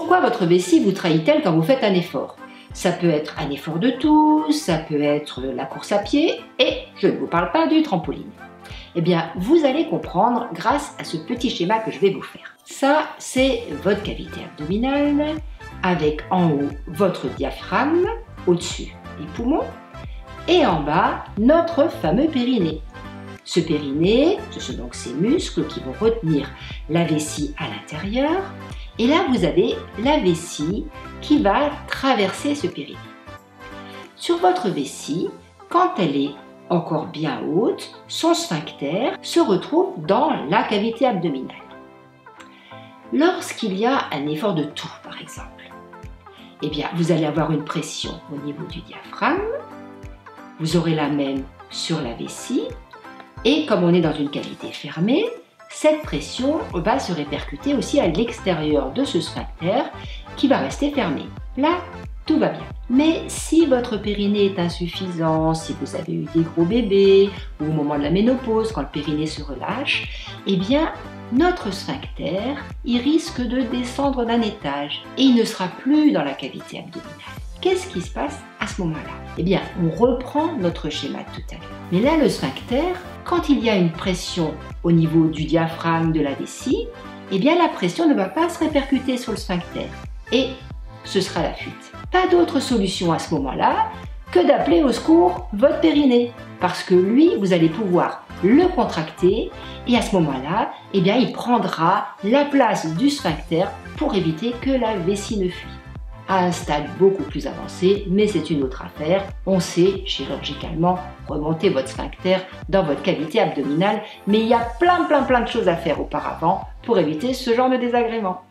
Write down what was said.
Pourquoi votre vessie vous trahit-elle quand vous faites un effort? Ça peut être un effort de tous, ça peut être la course à pied, et je ne vous parle pas du trampoline. Eh bien, vous allez comprendre grâce à ce petit schéma que je vais vous faire. Ça, c'est votre cavité abdominale, avec en haut votre diaphragme, au-dessus les poumons, et en bas notre fameux périnée. Ce périnée, ce sont donc ces muscles qui vont retenir la vessie à l'intérieur, et là vous avez la vessie qui va traverser ce périnée. Sur votre vessie, quand elle est encore bien haute, son sphincter se retrouve dans la cavité abdominale. Lorsqu'il y a un effort de toux, par exemple, eh bien, vous allez avoir une pression au niveau du diaphragme, vous aurez la même sur la vessie, et comme on est dans une cavité fermée, cette pression va se répercuter aussi à l'extérieur de ce sphincter qui va rester fermé. Là, tout va bien. Mais si votre périnée est insuffisant, si vous avez eu des gros bébés ou au moment de la ménopause, quand le périnée se relâche, eh bien, notre sphincter, il risque de descendre d'un étage et il ne sera plus dans la cavité abdominale. Qu'est-ce qui se passe à ce moment-là? Eh bien, on reprend notre schéma de tout à l'heure. Mais là, le sphincter, quand il y a une pression au niveau du diaphragme de la vessie, eh bien, la pression ne va pas se répercuter sur le sphincter et ce sera la fuite. Pas d'autre solution à ce moment-là que d'appeler au secours votre périnée, parce que lui, vous allez pouvoir le contracter et à ce moment-là, eh bien, il prendra la place du sphincter pour éviter que la vessie ne fuit. À un stade beaucoup plus avancé, mais c'est une autre affaire, on sait chirurgicalement remonter votre sphincter dans votre cavité abdominale, mais il y a plein de choses à faire auparavant pour éviter ce genre de désagrément.